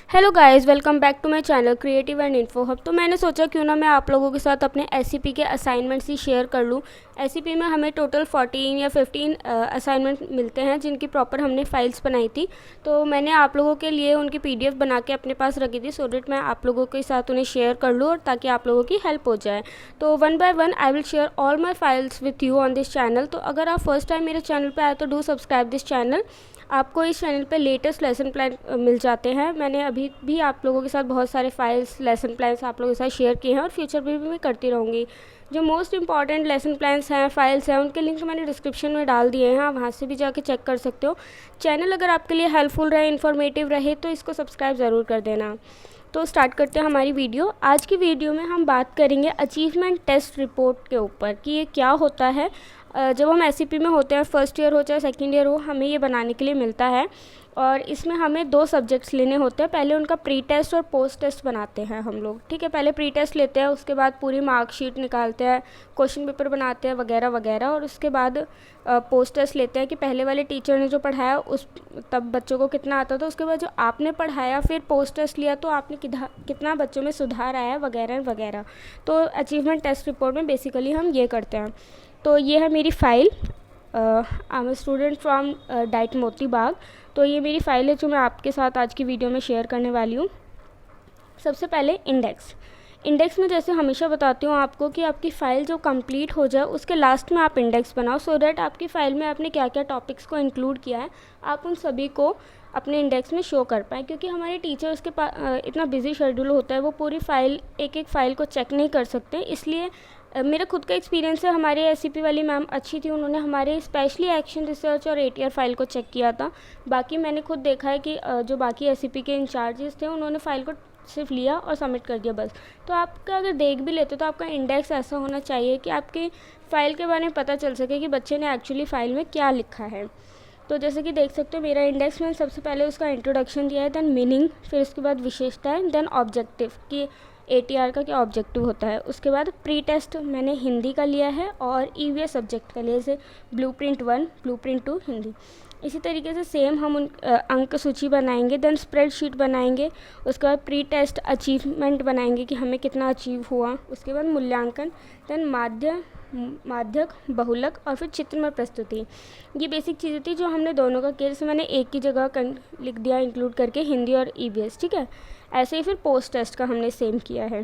Hello guys, welcome back to my channel creative and info hub. तो मैंने सोचा क्यों ना मैं आप लोगों के साथ अपने एससीपी के असाइनमेंट्स ही शेयर कर लूँ। एससीपी में हमें टोटल 14 या 15 असाइनमेंट मिलते हैं जिनकी प्रॉपर हमने फाइल्स बनाई थी। तो मैंने आप लोगों के लिए उनकी पीडीएफ बना के अपने पास रखी थी, सो डेट मैं आप लोगों के साथ उन्हें शेयर कर लूँ और ताकि आप लोगों की हेल्प हो जाए। तो one by one I will share all my files with you on this channel. तो अगर आप फर्स्ट टाइम मेरे चैनल पर आए तो डू सब्सक्राइब दिस चैनल। आपको इस चैनल पे लेटेस्ट लेसन प्लान मिल जाते हैं। मैंने अभी भी आप लोगों के साथ बहुत सारे फाइल्स लेसन प्लान्स आप लोगों के साथ शेयर किए हैं और फ्यूचर में भी मैं करती रहूँगी। जो मोस्ट इंपॉर्टेंट लेसन प्लान्स हैं, फाइल्स हैं, उनके लिंक मैंने डिस्क्रिप्शन में डाल दिए हैं, आप वहाँ से भी जाके चेक कर सकते हो। चैनल अगर आपके लिए हेल्पफुल रहे, इन्फॉर्मेटिव रहे तो इसको सब्सक्राइब ज़रूर कर देना। तो स्टार्ट करते हैं हमारी वीडियो। आज की वीडियो में हम बात करेंगे अचीवमेंट टेस्ट रिपोर्ट के ऊपर कि ये क्या होता है। जब हम एससीपी में होते हैं, फर्स्ट ईयर हो चाहे सेकंड ईयर हो, हमें ये बनाने के लिए मिलता है और इसमें हमें 2 सब्जेक्ट्स लेने होते हैं। पहले उनका प्री टेस्ट और पोस्ट टेस्ट बनाते हैं हम लोग, ठीक है। पहले प्री टेस्ट लेते हैं, उसके बाद पूरी मार्कशीट निकालते हैं, क्वेश्चन पेपर बनाते हैं वगैरह वगैरह, और उसके बाद पोस्ट टेस्ट लेते हैं कि पहले वाले टीचर ने जो पढ़ाया उस तब बच्चों को कितना आता था, उसके बाद जो आपने पढ़ाया फिर पोस्ट टेस्ट लिया तो आपने कितना बच्चों में सुधार आया वगैरह वगैरह। तो अचीवमेंट टेस्ट रिपोर्ट में बेसिकली हम ये करते हैं। तो ये है मेरी file. I am student from diet Moti Bagh. तो ये मेरी फ़ाइल है जो मैं आपके साथ आज की वीडियो में शेयर करने वाली हूँ। सबसे पहले इंडेक्स में जैसे हमेशा बताती हूँ आपको कि आपकी फ़ाइल जो कंप्लीट हो जाए उसके लास्ट में आप इंडेक्स बनाओ, सो दैट आपकी फ़ाइल में आपने क्या क्या टॉपिक्स को इंक्लूड किया है आप उन सभी को अपने इंडेक्स में शो कर पाएँ। क्योंकि हमारे टीचर्स के पास इतना बिजी शेड्यूल होता है, वो पूरी फ़ाइल एक फ़ाइल को चेक नहीं कर सकते। इसलिए मेरा खुद का एक्सपीरियंस है, हमारे एससीपी वाली मैम अच्छी थी, उन्होंने हमारे स्पेशली एक्शन रिसर्च और एटीआर फाइल को चेक किया था। बाकी मैंने खुद देखा है कि जो बाकी एससीपी के इंचार्जेस थे उन्होंने फ़ाइल को सिर्फ लिया और सबमिट कर दिया बस। तो आपका अगर देख भी लेते तो आपका इंडेक्स ऐसा होना चाहिए कि आपकी फ़ाइल के बारे में पता चल सके कि बच्चे ने एक्चुअली फ़ाइल में क्या लिखा है। तो जैसे कि देख सकते हो मेरा इंडेक्स में सबसे पहले उसका इंट्रोडक्शन दिया है, देन मीनिंग, फिर उसके बाद विशेषताएं, देन ऑब्जेक्टिव कि एटीआर का क्या ऑब्जेक्टिव होता है। उसके बाद प्री टेस्ट मैंने हिंदी का लिया है और ईवीएस सब्जेक्ट का लिया, जैसे ब्लूप्रिंट 1, ब्लूप्रिंट 2 हिंदी। इसी तरीके से सेम हम उन अंक सूची बनाएंगे, देन स्प्रेडशीट बनाएंगे। उसके बाद प्री टेस्ट अचीवमेंट बनाएंगे कि हमें कितना अचीव हुआ। उसके बाद मूल्यांकन, देन माध्यक, बहुलक और फिर चित्रमय प्रस्तुति। ये बेसिक चीज़ें थी जो हमने दोनों का केस मैंने एक ही जगह लिख दिया इंक्लूड करके, हिंदी और ईवीएस, ठीक है। ऐसे ही फिर पोस्ट टेस्ट का हमने सेम किया है।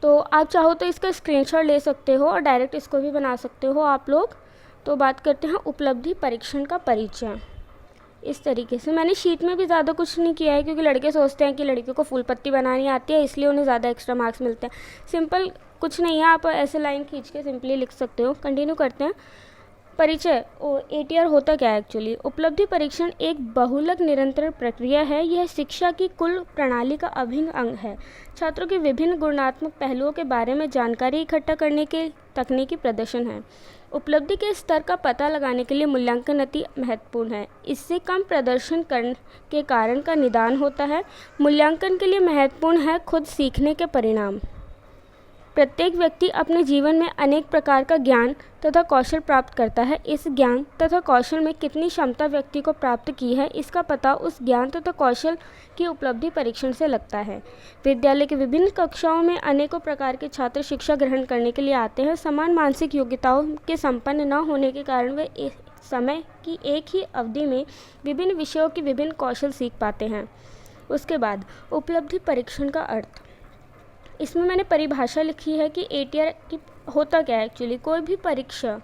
तो आप चाहो तो इसका स्क्रीनशॉट ले सकते हो और डायरेक्ट इसको भी बना सकते हो आप लोग। तो बात करते हैं उपलब्धि परीक्षण का परिचय। इस तरीके से मैंने शीट में भी ज़्यादा कुछ नहीं किया है, क्योंकि लड़के सोचते हैं कि लड़कियों को फुल पत्ती बनानी आती है इसलिए उन्हें ज़्यादा एक्स्ट्रा मार्क्स मिलते हैं। सिंपल कुछ नहीं है, आप ऐसे लाइन खींच के सिंपली लिख सकते हो। कंटिन्यू करते हैं। परिचय एटीआर होता क्या है एक्चुअली। उपलब्धि परीक्षण एक बहुलक निरंतर प्रक्रिया है। यह शिक्षा की कुल प्रणाली का अभिन्न अंग है। छात्रों के विभिन्न गुणात्मक पहलुओं के बारे में जानकारी इकट्ठा करने के तकनीकी प्रदर्शन है। उपलब्धि के स्तर का पता लगाने के लिए मूल्यांकन अति महत्वपूर्ण है। इससे कम प्रदर्शन करने के कारण का निदान होता है। मूल्यांकन के लिए महत्वपूर्ण है खुद सीखने के परिणाम। प्रत्येक व्यक्ति अपने जीवन में अनेक प्रकार का ज्ञान तथा कौशल प्राप्त करता है। इस ज्ञान तथा कौशल में कितनी क्षमता व्यक्ति को प्राप्त की है, इसका पता उस ज्ञान तथा कौशल की उपलब्धि परीक्षण से लगता है। विद्यालय के विभिन्न कक्षाओं में अनेकों प्रकार के छात्र शिक्षा ग्रहण करने के लिए आते हैं। समान मानसिक योग्यताओं के संपन्न न होने के कारण वे एक समय की एक ही अवधि में विभिन्न विषयों के विभिन्न कौशल सीख पाते हैं। उसके बाद उपलब्धि परीक्षण का अर्थ। इसमें मैंने परिभाषा लिखी है कि एटीआर की होता क्या है एक्चुअली। कोई भी परीक्षा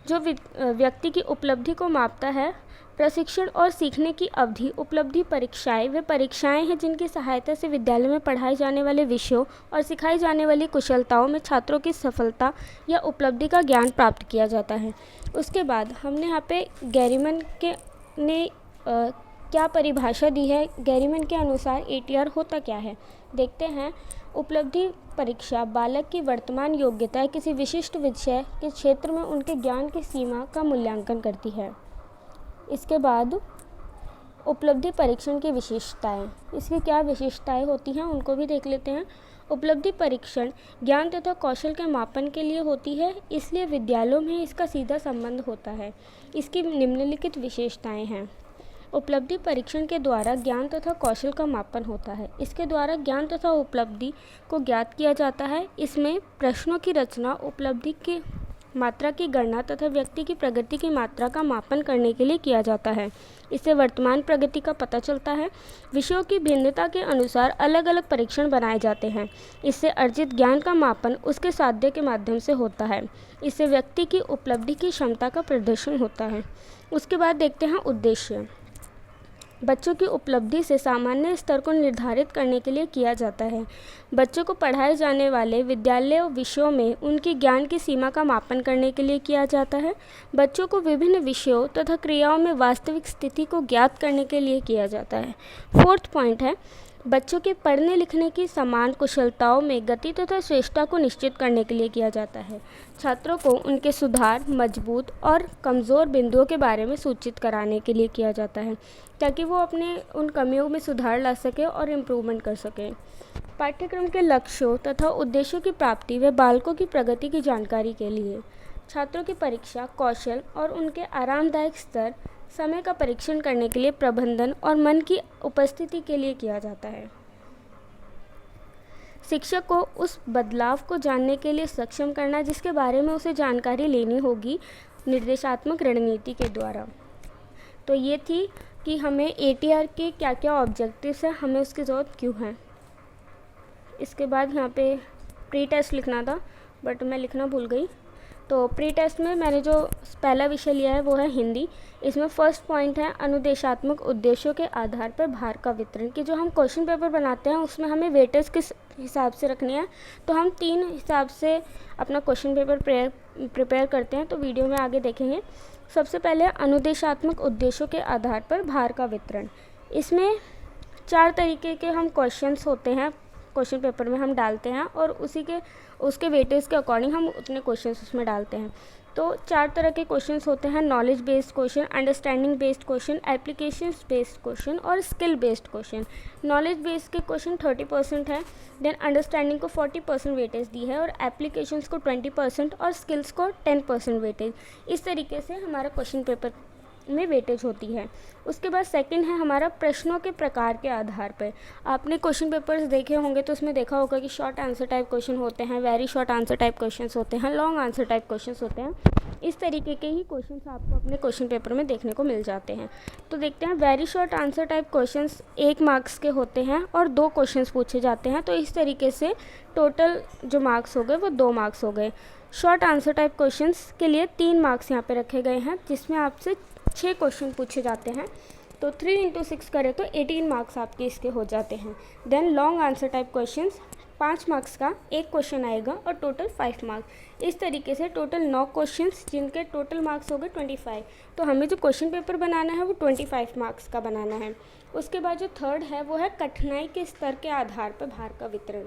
जो व्यक्ति की उपलब्धि को मापता है। प्रशिक्षण और सीखने की अवधि। उपलब्धि परीक्षाएं वे परीक्षाएं हैं जिनकी सहायता से विद्यालय में पढ़ाए जाने वाले विषयों और सिखाई जाने वाली कुशलताओं में छात्रों की सफलता या उपलब्धि का ज्ञान प्राप्त किया जाता है। उसके बाद हमने यहाँ पे गैरीमन के ने क्या परिभाषा दी है। गैरीमन के अनुसार एटीआर होता क्या है देखते हैं। उपलब्धि परीक्षा बालक की वर्तमान योग्यता किसी विशिष्ट विषय के क्षेत्र में उनके ज्ञान की सीमा का मूल्यांकन करती है। इसके बाद उपलब्धि परीक्षण की विशेषताएं। इसकी क्या विशेषताएं होती हैं उनको भी देख लेते हैं। उपलब्धि परीक्षण ज्ञान तथा कौशल के मापन के लिए होती है, इसलिए विद्यालयों में इसका सीधा संबंध होता है। इसकी निम्नलिखित विशेषताएं हैं। उपलब्धि परीक्षण के द्वारा ज्ञान तथा कौशल का मापन होता है। इसके द्वारा ज्ञान तथा उपलब्धि को ज्ञात किया जाता है। इसमें प्रश्नों की रचना, उपलब्धि की मात्रा की गणना तथा व्यक्ति की प्रगति की मात्रा का मापन करने के लिए किया जाता है। इससे वर्तमान प्रगति का पता चलता है। विषयों की भिन्नता के अनुसार अलग अलग परीक्षण बनाए जाते हैं। इससे अर्जित ज्ञान का मापन उसके साध्य के माध्यम से होता है। इससे व्यक्ति की उपलब्धि की क्षमता का प्रदर्शन होता है। उसके बाद देखते हैं उद्देश्य। बच्चों की उपलब्धि से सामान्य स्तर को निर्धारित करने के लिए किया जाता है। बच्चों को पढ़ाए जाने वाले विद्यालय विषयों में उनकी ज्ञान की सीमा का मापन करने के लिए किया जाता है। बच्चों को विभिन्न विषयों तथा क्रियाओं में वास्तविक स्थिति को ज्ञात करने के लिए किया जाता है। फोर्थ पॉइंट है, बच्चों के पढ़ने लिखने की समान कुशलताओं में गति तथा श्रेष्ठता को निश्चित करने के लिए किया जाता है। छात्रों को उनके सुधार, मजबूत और कमज़ोर बिंदुओं के बारे में सूचित कराने के लिए किया जाता है, ताकि वो अपने उन कमियों में सुधार ला सके और इम्प्रूवमेंट कर सकें। पाठ्यक्रम के लक्ष्यों तथा उद्देश्यों की प्राप्ति व बालकों की प्रगति की जानकारी के लिए छात्रों की परीक्षा, कौशल और उनके आरामदायक स्तर, समय का परीक्षण करने के लिए प्रबंधन और मन की उपस्थिति के लिए किया जाता है। शिक्षक को उस बदलाव को जानने के लिए सक्षम करना जिसके बारे में उसे जानकारी लेनी होगी निर्देशात्मक रणनीति के द्वारा। तो ये थी कि हमें ATR के क्या क्या ऑब्जेक्टिव्स हैं, हमें उसकी ज़रूरत क्यों है। इसके बाद यहाँ पे प्री टेस्ट लिखना था, बट मैं लिखना भूल गई। तो प्री टेस्ट में मैंने जो पहला विषय लिया है वो है हिंदी। इसमें फर्स्ट पॉइंट है अनुदेशात्मक उद्देश्यों के आधार पर भार का वितरण, कि जो हम क्वेश्चन पेपर बनाते हैं उसमें हमें वेटेज किस हिसाब से रखनी है। तो हम 3 हिसाब से अपना क्वेश्चन पेपर प्रिपेयर करते हैं, तो वीडियो में आगे देखेंगे। सबसे पहले अनुदेशात्मक उद्देश्यों के आधार पर भार का वितरण। इसमें 4 तरीके के हम क्वेश्चंस होते हैं, क्वेश्चन पेपर में हम डालते हैं और उसके वेटेज के अकॉर्डिंग हम उतने क्वेश्चंस उसमें डालते हैं। तो 4 तरह के क्वेश्चंस होते हैं, knowledge based question, understanding based question, applications based question और skill based question. Knowledge based के क्वेश्चन 30% है, देन अंडरस्टैंडिंग को 40% वेटेज दी है और एप्लीकेशंस को 20% और स्किल्स को 10% वेटेज। इस तरीके से हमारा क्वेश्चन पेपर में वेटेज होती है। उसके बाद सेकंड है हमारा प्रश्नों के प्रकार के आधार पर। आपने क्वेश्चन पेपर्स देखे होंगे तो उसमें देखा होगा कि शॉर्ट आंसर टाइप क्वेश्चन होते हैं, very short answer type questions होते हैं, लॉन्ग आंसर टाइप क्वेश्चंस होते हैं। इस तरीके के ही क्वेश्चंस आपको अपने क्वेश्चन पेपर में देखने को मिल जाते हैं। तो देखते हैं, very short answer type questions 1 marks के होते हैं और 2 क्वेश्चंस पूछे जाते हैं। तो इस तरीके से टोटल जो मार्क्स हो गए वो 2 मार्क्स हो गए। शॉर्ट आंसर टाइप क्वेश्चंस के लिए 3 मार्क्स यहाँ पे रखे गए हैं, जिसमें आपसे 6 क्वेश्चन पूछे जाते हैं। तो 3 × 6 करें तो 18 मार्क्स आपके इसके हो जाते हैं। Then long answer type questions 5 marks का 1 क्वेश्चन आएगा और टोटल 5 मार्क्स। इस तरीके से टोटल 9 क्वेश्चंस जिनके टोटल मार्क्स हो गए 25। तो हमें जो क्वेश्चन पेपर बनाना है वो 25 मार्क्स का बनाना है। उसके बाद जो थर्ड है वो है कठिनाई के स्तर के आधार पर भार का वितरण।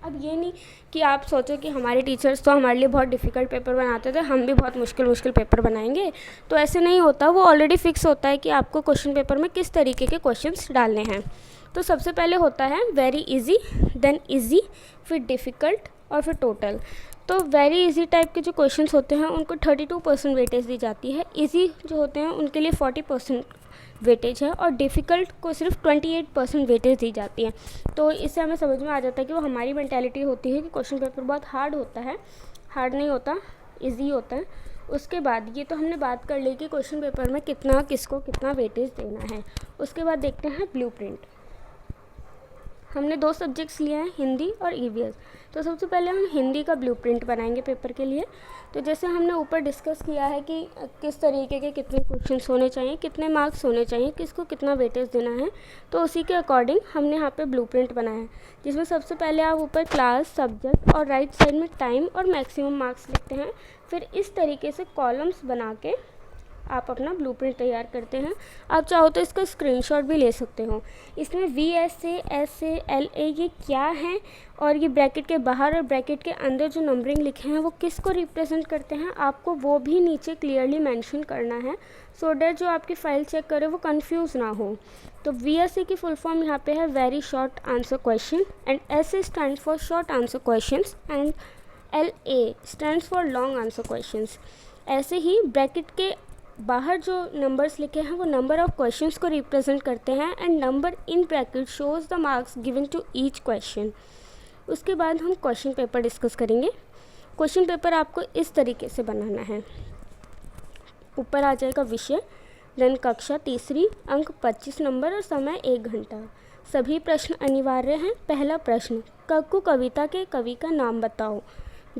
अब ये नहीं कि आप सोचो कि हमारे टीचर्स तो हमारे लिए बहुत डिफ़िकल्ट पेपर बनाते थे, हम भी बहुत मुश्किल पेपर बनाएंगे, तो ऐसे नहीं होता। वो ऑलरेडी फिक्स होता है कि आपको क्वेश्चन पेपर में किस तरीके के क्वेश्चंस डालने हैं। तो सबसे पहले होता है वेरी इजी, देन इजी, फिर डिफ़िकल्ट और फिर टोटल। तो वेरी इजी टाइप के जो क्वेश्चंस होते हैं उनको 32% वेटेज दी जाती है। इजी जो होते हैं उनके लिए 40% वेटेज है और डिफ़िकल्ट को सिर्फ 28% वेटेज दी जाती है। तो इससे हमें समझ में आ जाता है कि वो हमारी मेंटालिटी होती है कि क्वेश्चन पेपर बहुत हार्ड होता है। हार्ड नहीं होता, इजी होता है। उसके बाद ये तो हमने बात कर ली कि क्वेश्चन पेपर में किसको कितना वेटेज देना है। उसके बाद देखते हैं ब्लूप्रिंट। हमने 2 सब्जेक्ट्स लिए हैं, हिंदी और EVS। तो सबसे पहले हम हिंदी का ब्लूप्रिंट बनाएंगे पेपर के लिए। तो जैसे हमने ऊपर डिस्कस किया है कि किस तरीके के कितने क्वेश्चंस होने चाहिए, कितने मार्क्स होने चाहिए, किसको कितना वेटेज देना है, तो उसी के अकॉर्डिंग हमने यहाँ पे ब्लूप्रिंट बनाया है, जिसमें सबसे पहले आप ऊपर क्लास, सब्जेक्ट और राइट साइड में टाइम और मैक्सिमम मार्क्स लिखते हैं। फिर इस तरीके से कॉलम्स बना के आप अपना ब्लूप्रिंट तैयार करते हैं। आप चाहो तो इसका स्क्रीनशॉट भी ले सकते हो। इसमें VSA, SA, LA ये क्या है और ये ब्रैकेट के बाहर और ब्रैकेट के अंदर जो नंबरिंग लिखे हैं वो किसको रिप्रेजेंट करते हैं, आपको वो भी नीचे क्लियरली मेंशन करना है, सो डैट जो आपकी फ़ाइल चेक करे वो कंफ्यूज ना हो। तो VSA की फुल फॉर्म यहाँ पे है very short answer question, and SA stand for short answer questions and LA stands for long answer questions. ऐसे ही ब्रैकेट के बाहर जो नंबर्स लिखे हैं वो नंबर ऑफ क्वेश्चंस को रिप्रेजेंट करते हैं and number in bracket shows the marks given to each question. उसके बाद हम क्वेश्चन पेपर डिस्कस करेंगे। क्वेश्चन पेपर आपको इस तरीके से बनाना है। ऊपर आ जाएगा विषय, देन कक्षा तीसरी, अंक 25 नंबर और समय 1 घंटा। सभी प्रश्न अनिवार्य हैं। पहला प्रश्न, कक्कू कविता के कवि का नाम बताओ।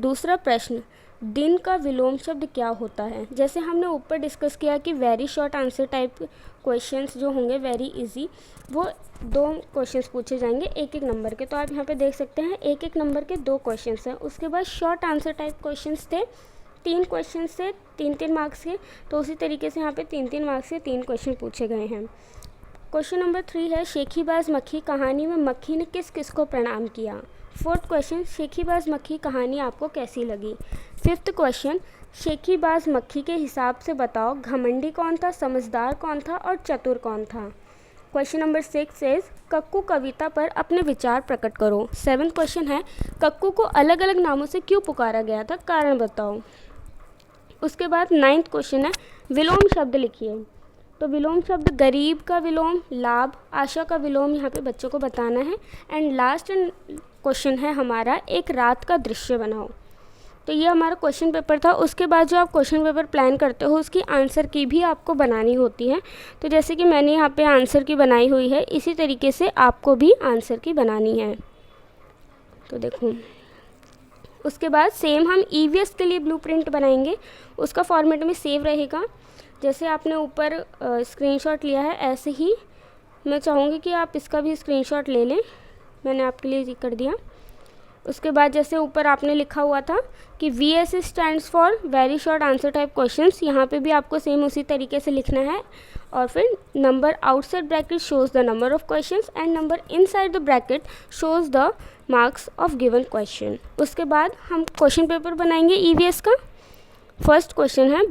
दूसरा प्रश्न, दिन का विलोम शब्द क्या होता है। जैसे हमने ऊपर डिस्कस किया कि very short answer type questions जो होंगे वेरी इजी, वो 2 क्वेश्चंस पूछे जाएंगे 1-1 नंबर के। तो आप यहाँ पे देख सकते हैं 1-1 नंबर के 2 क्वेश्चंस हैं। उसके बाद शॉर्ट आंसर टाइप क्वेश्चंस थे 3 क्वेश्चंस थे 3-3 मार्क्स के। तो उसी तरीके से यहाँ पे 3-3 मार्क्स के 3 क्वेश्चन पूछे गए हैं। क्वेश्चन नंबर 3 है, शेखीबाज मक्खी कहानी में मक्खी ने किस किस को प्रणाम किया। 4th क्वेश्चन, शेखीबाज मक्खी कहानी आपको कैसी लगी। 5th क्वेश्चन, शेखीबाज मक्खी के हिसाब से बताओ घमंडी कौन था, समझदार कौन था और चतुर कौन था। क्वेश्चन नंबर 6 इज, कक्कू कविता पर अपने विचार प्रकट करो। 7th क्वेश्चन है, कक्कू को अलग अलग नामों से क्यों पुकारा गया था, कारण बताओ। उसके बाद 9th क्वेश्चन है, विलोम शब्द लिखिए। तो विलोम शब्द गरीब का विलोम लाभ, आशा का विलोम यहाँ पे बच्चों को बताना है। एंड लास्ट क्वेश्चन है हमारा, एक रात का दृश्य बनाओ। तो ये हमारा क्वेश्चन पेपर था। उसके बाद जो आप क्वेश्चन पेपर प्लान करते हो उसकी आंसर की भी आपको बनानी होती है। तो जैसे कि मैंने यहाँ पे आंसर की बनाई हुई है, इसी तरीके से आपको भी आंसर की बनानी है। तो देखो, उसके बाद सेम हम ईवीएस के लिए ब्लूप्रिंट बनाएंगे। उसका फॉर्मेट में सेव रहेगा। जैसे आपने ऊपर स्क्रीनशॉट लिया है, ऐसे ही मैं चाहूँगी कि आप इसका भी स्क्रीनशॉट ले लें। मैंने आपके लिए कर दिया। उसके बाद जैसे ऊपर आपने लिखा हुआ था कि VS stands for very short answer type questions, यहाँ पे भी आपको सेम उसी तरीके से लिखना है। और फिर number outside bracket shows the number of questions and number inside the bracket shows the marks of given question. उसके बाद हम क्वेश्चन पेपर बनाएंगे EVS का। फर्स्ट क्वेश्चन है,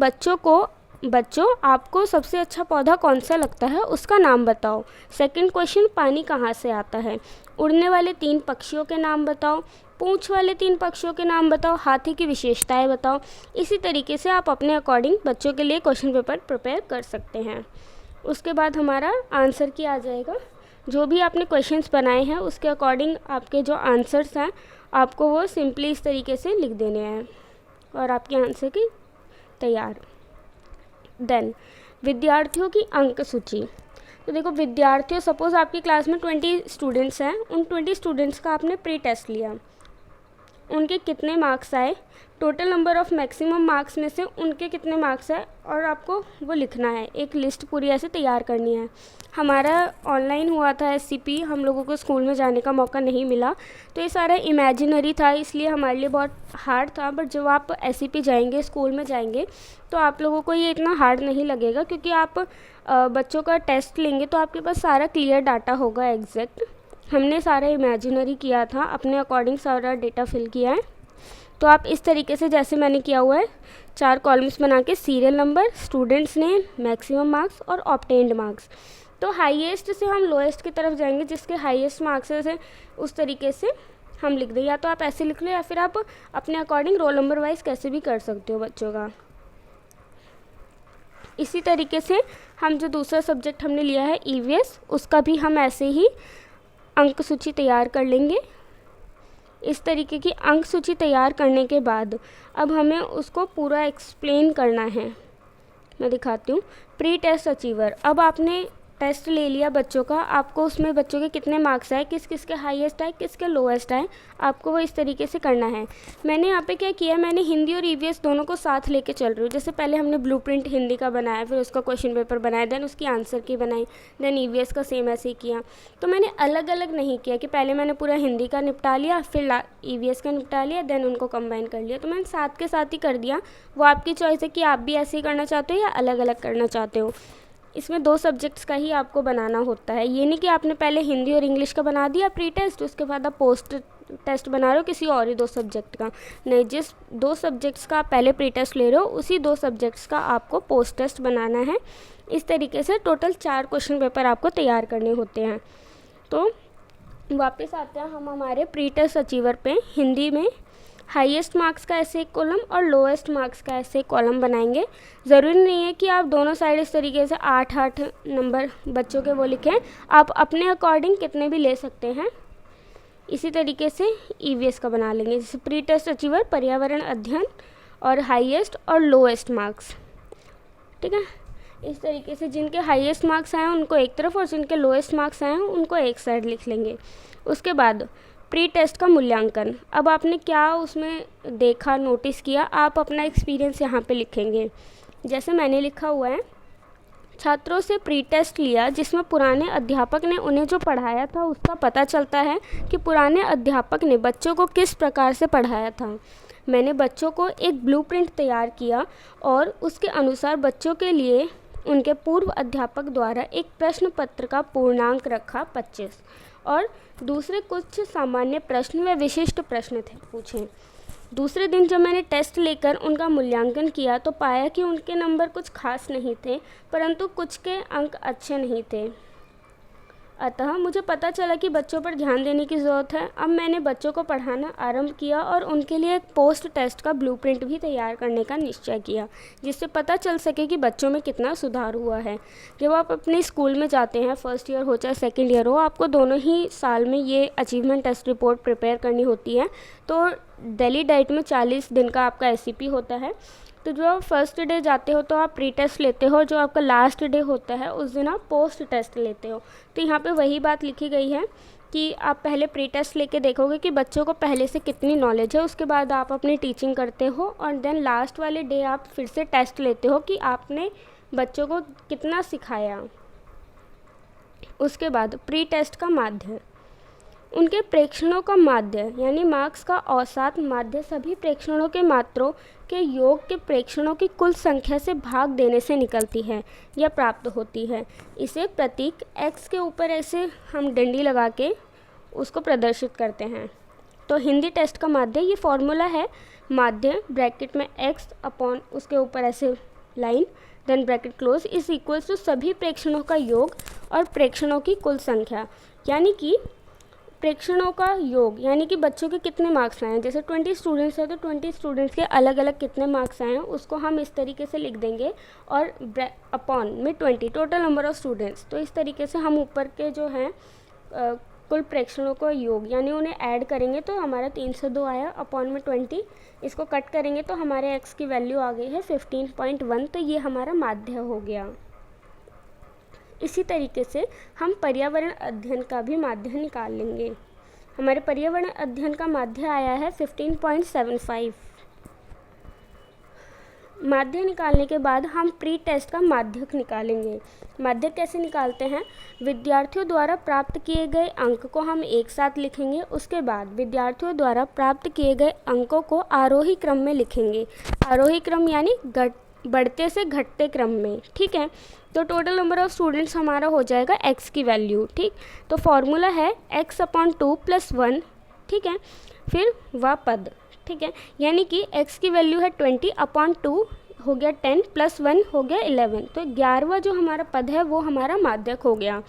बच्चों आपको सबसे अच्छा पौधा कौन सा लगता है, उसका नाम बताओ। सेकंड क्वेश्चन, पानी कहाँ से आता है। उड़ने वाले 3 पक्षियों के नाम बताओ। पूंछ वाले 3 पक्षियों के नाम बताओ। हाथी की विशेषताएं बताओ। इसी तरीके से आप अपने अकॉर्डिंग बच्चों के लिए क्वेश्चन पेपर प्रिपेयर कर सकते हैं। उसके बाद हमारा आंसर की आ जाएगा। जो भी आपने क्वेश्चंस बनाए हैं उसके अकॉर्डिंग आपके जो आंसर्स हैं आपको वो सिंपली इस तरीके से लिख देने हैं और आपके आंसर की तैयार। देन विद्यार्थियों की अंक सूची। तो देखो विद्यार्थियों, सपोज़ आपकी क्लास में 20 स्टूडेंट्स हैं, उन 20 स्टूडेंट्स का आपने प्री टेस्ट लिया, उनके कितने मार्क्स आए, total number of maximum marks में से उनके कितने मार्क्स आए, और आपको वो लिखना है। एक लिस्ट पूरी ऐसे तैयार करनी है। हमारा ऑनलाइन हुआ था SCP, हम लोगों को स्कूल में जाने का मौका नहीं मिला, तो ये सारा इमेजिनरी था, इसलिए हमारे लिए बहुत हार्ड था। बट जब आप SCP जाएंगे, स्कूल में जाएंगे, तो आप लोगों को ये इतना हार्ड नहीं लगेगा, क्योंकि आप बच्चों का टेस्ट लेंगे तो आपके पास सारा क्लियर डाटा होगा एग्जैक्ट। हमने सारा इमेजिनरी किया था, अपने अकॉर्डिंग सारा डेटा फिल किया है। तो आप इस तरीके से, जैसे मैंने किया हुआ है, 4 कॉलम्स बना के serial number, students name, maximum marks और ऑब्टेन्ड मार्क्स। तो हाईएस्ट से हम लोएस्ट की तरफ जाएंगे, जिसके हाईएस्ट मार्क्स है उस तरीके से हम लिख दें। या तो आप ऐसे लिख लो या फिर आप अपने अकॉर्डिंग रोल नंबर वाइज कैसे भी कर सकते हो बच्चों का। इसी तरीके से हम जो दूसरा सब्जेक्ट हमने लिया है EVS, उसका भी हम ऐसे ही अंक सूची तैयार कर लेंगे। इस तरीके की अंक सूची तैयार करने के बाद अब हमें उसको पूरा एक्सप्लेन करना है। मैं दिखाती हूँ। प्री टेस्ट अचीवर, अब आपने टेस्ट ले लिया बच्चों का, आपको उसमें बच्चों के कितने मार्क्स आए, किस किस के हाईएस्ट आए, किस के लोएस्ट आए, आपको वो इस तरीके से करना है। मैंने यहाँ पे क्या किया, मैंने हिंदी और EVS दोनों को साथ लेके चल रही हूँ। जैसे पहले हमने ब्लूप्रिंट हिंदी का बनाया, फिर उसका क्वेश्चन पेपर बनाया, देन उसकी आंसर की बनाई, देन EVS का सेम ऐसे ही किया। तो मैंने अलग अलग नहीं किया कि पहले मैंने पूरा हिंदी का निपटा लिया, फिर EVS का निपटा लिया, देन उनको कंबाइन कर लिया। तो मैंने साथ के साथ ही कर दिया। वो आपकी चॉइस है कि आप भी ऐसे ही करना चाहते हो या अलग अलग करना चाहते हो। इसमें 2 सब्जेक्ट्स का ही आपको बनाना होता है। ये नहीं कि आपने पहले हिंदी और इंग्लिश का बना दिया प्री टेस्ट, उसके बाद आप पोस्ट टेस्ट बना रहे हो किसी और ही 2 सब्जेक्ट का। नहीं, जिस 2 सब्जेक्ट्स का आप पहले प्री टेस्ट ले रहे हो, उसी 2 सब्जेक्ट्स का आपको पोस्ट टेस्ट बनाना है। इस तरीके से टोटल 4 क्वेश्चन पेपर आपको तैयार करने होते हैं। तो वापस आते हैं हम हमारे प्री टेस्ट अचीवर पे। हिंदी में हाईएस्ट मार्क्स का ऐसे एक कॉलम और लोएस्ट मार्क्स का ऐसे एक कॉलम बनाएंगे। ज़रूरी नहीं है कि आप दोनों साइड इस तरीके से 8-8 नंबर बच्चों के वो लिखें, आप अपने अकॉर्डिंग कितने भी ले सकते हैं। इसी तरीके से ईवीएस का बना लेंगे, जैसे प्री टेस्ट अचीवर, पर्यावरण अध्ययन और हाईएस्ट और लोएस्ट मार्क्स। ठीक है, इस तरीके से जिनके हाईएस्ट मार्क्स आए हैं उनको एक तरफ और जिनके लोएस्ट मार्क्स आए हैं उनको एक साइड लिख लेंगे। उसके बाद प्री टेस्ट का मूल्यांकन। अब आपने क्या उसमें देखा, नोटिस किया, आप अपना एक्सपीरियंस यहाँ पे लिखेंगे। जैसे मैंने लिखा हुआ है, छात्रों से प्री टेस्ट लिया जिसमें पुराने अध्यापक ने उन्हें जो पढ़ाया था उसका पता चलता है कि पुराने अध्यापक ने बच्चों को किस प्रकार से पढ़ाया था। मैंने बच्चों को एक ब्लूप्रिंट तैयार किया और उसके अनुसार बच्चों के लिए उनके पूर्व अध्यापक द्वारा एक प्रश्न पत्र का पूर्णांक रखा 25 और दूसरे कुछ सामान्य प्रश्न व विशिष्ट प्रश्न थे पूछे। दूसरे दिन जब मैंने टेस्ट लेकर उनका मूल्यांकन किया तो पाया कि उनके नंबर कुछ खास नहीं थे, परंतु कुछ के अंक अच्छे नहीं थे। अतः मुझे पता चला कि बच्चों पर ध्यान देने की ज़रूरत है। अब मैंने बच्चों को पढ़ाना आरंभ किया और उनके लिए एक पोस्ट टेस्ट का ब्लूप्रिंट भी तैयार करने का निश्चय किया, जिससे पता चल सके कि बच्चों में कितना सुधार हुआ है। जब आप अपने स्कूल में जाते हैं, फर्स्ट ईयर हो चाहे सेकेंड ईयर हो, आपको दोनों ही साल में ये अचीवमेंट टेस्ट रिपोर्ट प्रिपेयर करनी होती है। तो दिल्ली डाइट में 40 दिन का आपका SCP होता है। तो जो आप फर्स्ट डे जाते हो तो आप प्री टेस्ट लेते हो, जो आपका लास्ट डे होता है उस दिन आप पोस्ट टेस्ट लेते हो। तो यहाँ पे वही बात लिखी गई है कि आप पहले प्री टेस्ट लेके देखोगे कि बच्चों को पहले से कितनी नॉलेज है, उसके बाद आप अपनी टीचिंग करते हो और देन लास्ट वाले डे आप फिर से टेस्ट लेते हो कि आपने बच्चों को कितना सिखाया। उसके बाद प्री टेस्ट का माध्य, उनके प्रेक्षणों का माध्य यानी मार्क्स का औसत माध्य सभी प्रेक्षणों के मात्रों के योग के प्रेक्षणों की कुल संख्या से भाग देने से निकलती है या प्राप्त होती है। इसे प्रतीक x के ऊपर ऐसे हम डंडी लगा के उसको प्रदर्शित करते हैं। तो हिंदी टेस्ट का माध्य ये फॉर्मूला है, माध्य ब्रैकेट में x अपॉन उसके ऊपर ऐसे line then bracket close is equals to सभी प्रेक्षणों का योग और प्रेक्षणों की कुल संख्या, यानी कि प्रेक्षणों का योग यानी कि बच्चों के कितने मार्क्स आए हैं। जैसे 20 स्टूडेंट्स हैं तो 20 स्टूडेंट्स के अलग अलग कितने मार्क्स आए हैं उसको हम इस तरीके से लिख देंगे और अपॉन में 20 टोटल नंबर ऑफ़ स्टूडेंट्स। तो इस तरीके से हम ऊपर के जो हैं कुल प्रेक्षणों का योग यानी उन्हें ऐड करेंगे तो हमारा 302 आया, अपॉन में 20, इसको कट करेंगे तो हमारे x की वैल्यू आ गई है 15.1। तो ये हमारा माध्य हो गया। इसी तरीके से हम पर्यावरण अध्ययन का भी माध्य निकाल लेंगे। हमारे पर्यावरण अध्ययन का माध्य आया है 15.75। माध्य निकालने के बाद हम प्री टेस्ट का माध्यक निकालेंगे। माध्यक कैसे निकालते हैं, विद्यार्थियों द्वारा प्राप्त किए गए अंक को हम एक साथ लिखेंगे। उसके बाद विद्यार्थियों द्वारा प्राप्त किए गए अंकों को आरोही क्रम में लिखेंगे। आरोही क्रम यानी बढ़ते से घटते क्रम में। ठीक है, तो टोटल नंबर ऑफ़ स्टूडेंट्स हमारा हो जाएगा x की वैल्यू। ठीक, तो फॉर्मूला है x/2 + 1। ठीक है, फिर वह पद। ठीक है, यानी कि x की वैल्यू है 20/2 हो गया 10 + 1 हो गया 11। तो 11वां जो हमारा पद है वो हमारा माध्यक हो गया।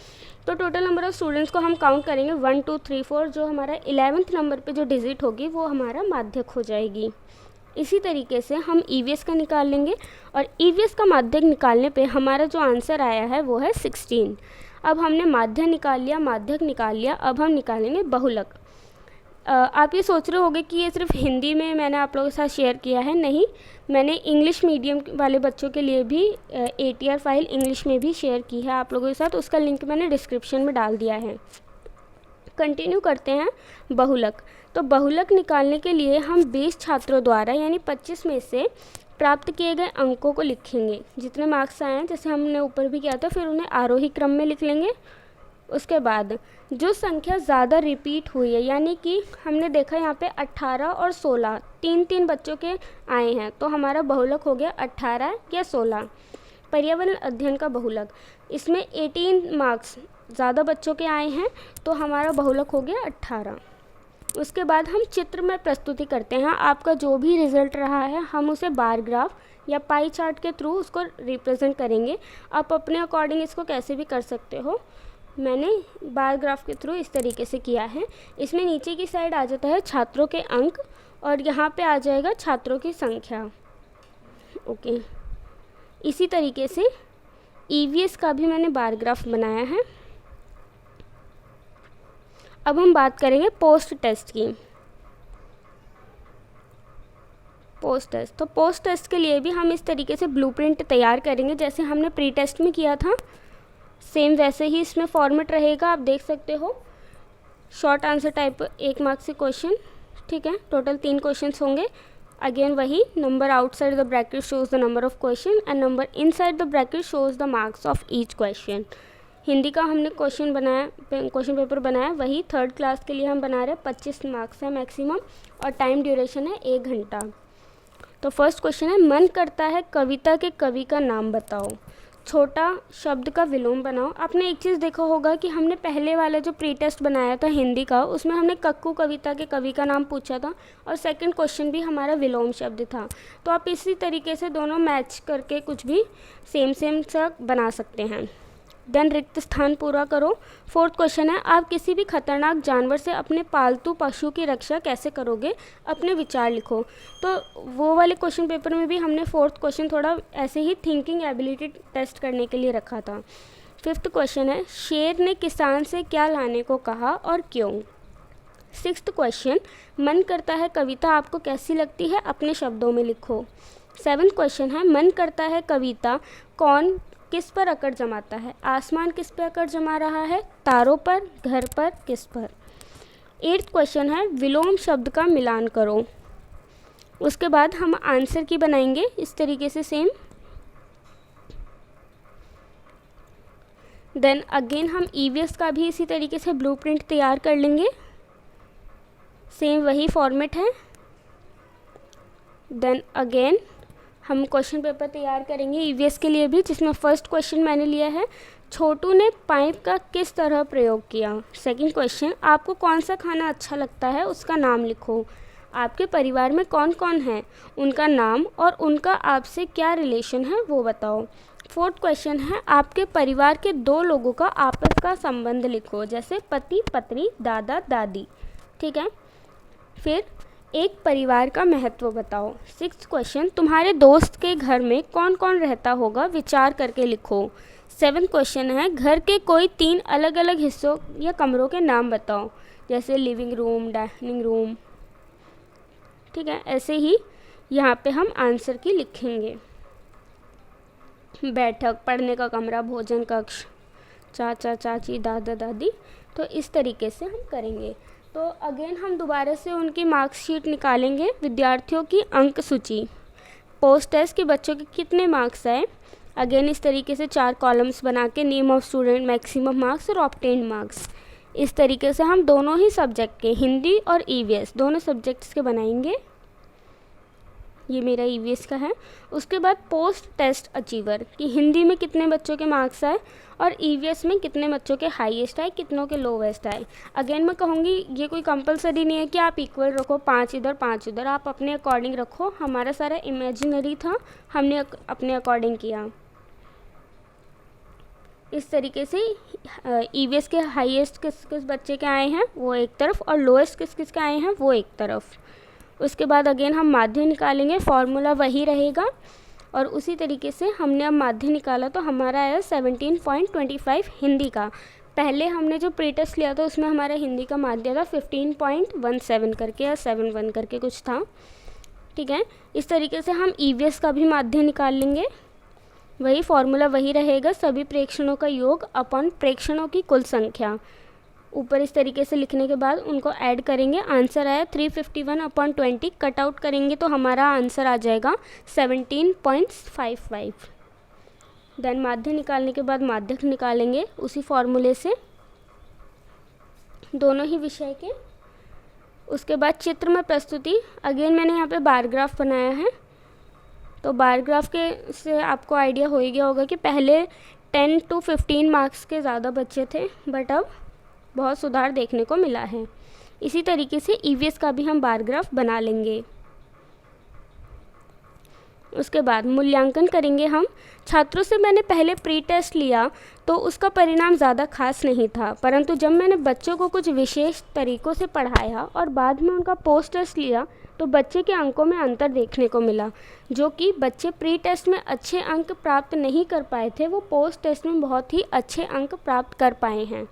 तो टोटल नंबर ऑफ़ स्टूडेंट्स को हम काउंट करेंगे 1 2 3 4, जो हमारा 11वें नंबर पे जो डिजिट होगी वो हमारा माध्यक हो जाएगी। इसी तरीके से हम EVS का निकाल लेंगे और EVS का माध्यक निकालने पे हमारा जो आंसर आया है वो है 16। अब हमने माध्य निकाल लिया, माध्यक निकाल लिया, अब हम निकालेंगे बहुलक। आप ये सोच रहे होंगे कि ये सिर्फ हिंदी में मैंने आप लोगों के साथ शेयर किया है। नहीं, मैंने इंग्लिश मीडियम वाले बच्चों के लिए भी ATR फाइल इंग्लिश में भी शेयर की है आप लोगों के साथ, उसका लिंक मैंने डिस्क्रिप्शन में डाल दिया है। कंटिन्यू करते हैं बहुलक। तो बहुलक निकालने के लिए हम 20 छात्रों द्वारा यानी 25 में से प्राप्त किए गए अंकों को लिखेंगे। जितने मार्क्स आए हैं जैसे हमने ऊपर भी किया था, फिर उन्हें आरोही क्रम में लिख लेंगे। उसके बाद जो संख्या ज़्यादा रिपीट हुई है, यानी कि हमने देखा यहाँ पे 18 और 16 3 बच्चों के आए हैं, तो हमारा बहुलक हो गया 18 या 16। पर्यावरण अध्ययन का बहुलक, इसमें 18 मार्क्स ज़्यादा बच्चों के आए हैं तो हमारा बहुलक हो गया 18। उसके बाद हम चित्र में प्रस्तुति करते हैं। आपका जो भी रिज़ल्ट रहा है हम उसे बार ग्राफ या पाई चार्ट के थ्रू उसको रिप्रेजेंट करेंगे। आप अपने अकॉर्डिंग इसको कैसे भी कर सकते हो। मैंने बार ग्राफ के थ्रू इस तरीके से किया है। इसमें नीचे की साइड आ जाता है छात्रों के अंक और यहाँ पे आ जाएगा छात्रों की संख्या। ओके, इसी तरीके से ईवीएस का भी मैंने बार ग्राफ बनाया है। अब हम बात करेंगे पोस्ट टेस्ट की। पोस्ट टेस्ट, तो पोस्ट टेस्ट के लिए भी हम इस तरीके से ब्लूप्रिंट तैयार करेंगे जैसे हमने प्री टेस्ट में किया था, सेम वैसे ही इसमें फॉर्मेट रहेगा। आप देख सकते हो, शॉर्ट आंसर टाइप 1 मार्क से क्वेश्चन, ठीक है, टोटल 3 क्वेश्चन होंगे। अगेन वही, number outside the bracket shows the number of question and number inside the bracket shows the marks of each question. Hindi का हमने क्वेश्चन पेपर बनाया, वही 3rd क्लास के लिए हम बना रहे हैं। 25 मार्क्स है मैक्सिमम और टाइम ड्यूरेशन है 1 घंटा। तो फर्स्ट क्वेश्चन है, मन करता है कविता के कवि का नाम बताओ। छोटा शब्द का विलोम बनाओ। आपने एक चीज़ देखा होगा कि हमने पहले वाला जो प्री टेस्ट बनाया था हिंदी का, उसमें हमने कक्कू कविता के कवि का नाम पूछा था और सेकंड क्वेश्चन भी हमारा विलोम शब्द था। तो आप इसी तरीके से दोनों मैच करके कुछ भी सेम सा बना सकते हैं। देन रिक्त स्थान पूरा करो। 4th क्वेश्चन है, आप किसी भी खतरनाक जानवर से अपने पालतू पशु की रक्षा कैसे करोगे, अपने विचार लिखो। तो वो वाले क्वेश्चन पेपर में भी हमने 4th क्वेश्चन थोड़ा ऐसे ही थिंकिंग एबिलिटी टेस्ट करने के लिए रखा था। 5th क्वेश्चन है, शेर ने किसान से क्या लाने को कहा और क्यों। 6th क्वेश्चन, मन करता है कविता आपको कैसी लगती है, अपने शब्दों में लिखो। 7th क्वेश्चन है, मन करता है कविता कौन किस पर अकड़ जमाता है। आसमान किस पर अकड़ जमा रहा है, तारों पर, घर पर, किस पर। 8th क्वेश्चन है, विलोम शब्द का मिलान करो। उसके बाद हम आंसर की बनाएंगे इस तरीके से सेम। देन अगेन हम ईवीएस का भी इसी तरीके से ब्लूप्रिंट तैयार कर लेंगे, सेम वही फॉर्मेट है। देन अगेन हम क्वेश्चन पेपर तैयार करेंगे ईवीएस के लिए भी, जिसमें फर्स्ट क्वेश्चन मैंने लिया है, छोटू ने पाइप का किस तरह प्रयोग किया। सेकंड क्वेश्चन, आपको कौन सा खाना अच्छा लगता है, उसका नाम लिखो। आपके परिवार में कौन कौन है, उनका नाम और उनका आपसे क्या रिलेशन है वो बताओ। 4th क्वेश्चन है, आपके परिवार के 2 लोगों का आपस का संबंध लिखो, जैसे पति पत्नी, दादा दादी, ठीक है। फिर एक परिवार का महत्व बताओ। 6th क्वेश्चन, तुम्हारे दोस्त के घर में कौन कौन रहता होगा, विचार करके लिखो। 7th क्वेश्चन है, घर के कोई 3 अलग अलग हिस्सों या कमरों के नाम बताओ, जैसे लिविंग रूम, डाइनिंग रूम, ठीक है। ऐसे ही यहाँ पे हम आंसर की लिखेंगे। बैठक, पढ़ने का कमरा, भोजन कक्ष, चाचा चाची, दादा दादी। तो इस तरीके से हम करेंगे। तो अगेन हम दोबारा से उनकी मार्कशीट निकालेंगे, विद्यार्थियों की अंक सूची, पोस्ट टेस्ट के बच्चों के कितने मार्क्स आए। अगेन इस तरीके से 4 कॉलम्स बना के, name of student, maximum marks और ऑब्टेन्ड मार्क्स। इस तरीके से हम दोनों ही सब्जेक्ट के, हिंदी और ईवीएस दोनों सब्जेक्ट्स के बनाएंगे। ये मेरा ईवीएस का है। उसके बाद पोस्ट टेस्ट अचीवर कि हिंदी में कितने बच्चों के मार्क्स आए और ईवीएस में कितने बच्चों के हाईएस्ट आए, कितनों के लोवेस्ट आए। अगेन मैं कहूँगी ये कोई कंपलसरी नहीं है कि आप इक्वल रखो, 5 इधर 5 उधर, आप अपने अकॉर्डिंग रखो। हमारा सारा इमेजिनरी था, हमने अपने अकॉर्डिंग किया। इस तरीके से ईवीएस के हाईएस्ट किस किस बच्चे के आए हैं वो एक तरफ और लोएस्ट किस किस के आए हैं वो एक तरफ। उसके बाद अगेन हम माध्य निकालेंगे, फॉर्मूला वही रहेगा और उसी तरीके से हमने अब माध्य निकाला तो हमारा आया 17.25 हिंदी का। पहले हमने जो प्री टेस्ट लिया था उसमें हमारा हिंदी का माध्य था 15.17 करके या 71 करके कुछ था, ठीक है। इस तरीके से हम ईवीएस का भी माध्य निकाल लेंगे, वही फॉर्मूला वही रहेगा, सभी प्रेक्षणों का योग अपॉन प्रेक्षणों की कुल संख्या। ऊपर इस तरीके से लिखने के बाद उनको ऐड करेंगे। आंसर आया 351/20, कट आउट करेंगे तो हमारा आंसर आ जाएगा 17.55। देन माध्य निकालने के बाद माध्यक निकालेंगे उसी फॉर्मूले से दोनों ही विषय के। उसके बाद चित्र में प्रस्तुति, अगेन मैंने यहाँ पे बार ग्राफ बनाया है। तो बार ग्राफ के से आपको आइडिया हो ही गया होगा कि पहले 10 to 15 मार्क्स के ज़्यादा बच्चे थे, बट अब बहुत सुधार देखने को मिला है। इसी तरीके से ईवीएस का भी हम बार ग्राफ बना लेंगे। उसके बाद मूल्यांकन करेंगे हम। छात्रों से मैंने पहले प्री टेस्ट लिया तो उसका परिणाम ज़्यादा खास नहीं था, परंतु जब मैंने बच्चों को कुछ विशेष तरीक़ों से पढ़ाया और बाद में उनका पोस्ट टेस्ट लिया तो बच्चे के अंकों में अंतर देखने को मिला। जो कि बच्चे प्री टेस्ट में अच्छे अंक प्राप्त नहीं कर पाए थे, वो पोस्ट टेस्ट में बहुत ही अच्छे अंक प्राप्त कर पाए हैं।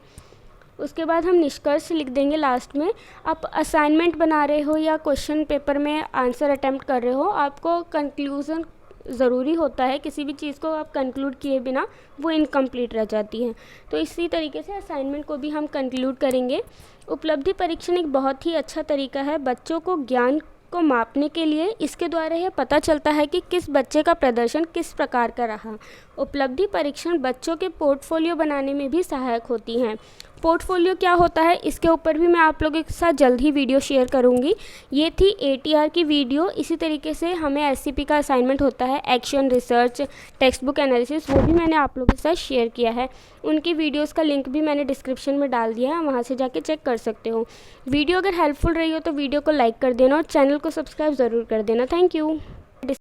उसके बाद हम निष्कर्ष लिख देंगे लास्ट में। आप असाइनमेंट बना रहे हो या क्वेश्चन पेपर में आंसर अटैम्प्ट कर रहे हो, आपको कंक्लूज़न ज़रूरी होता है। किसी भी चीज़ को आप कंक्लूड किए बिना वो इनकम्प्लीट रह जाती है। तो इसी तरीके से असाइनमेंट को भी हम कंक्लूड करेंगे। उपलब्धि परीक्षण एक बहुत ही अच्छा तरीका है बच्चों को ज्ञान को मापने के लिए। इसके द्वारा यह पता चलता है कि किस बच्चे का प्रदर्शन किस प्रकार का रहा। उपलब्धि परीक्षण बच्चों के पोर्टफोलियो बनाने में भी सहायक होती हैं। पोर्टफोलियो क्या होता है, इसके ऊपर भी मैं आप लोगों के साथ जल्द ही वीडियो शेयर करूंगी। ये थी ATR की वीडियो। इसी तरीके से हमें SCP का असाइनमेंट होता है, action, research, text book analysis, वो भी मैंने आप लोगों के साथ शेयर किया है। उनकी वीडियोस का लिंक भी मैंने डिस्क्रिप्शन में डाल दिया है, वहाँ से जाके चेक कर सकते हो। वीडियो अगर हेल्पफुल रही हो तो वीडियो को लाइक कर देना और चैनल को सब्सक्राइब ज़रूर कर देना। Thank you.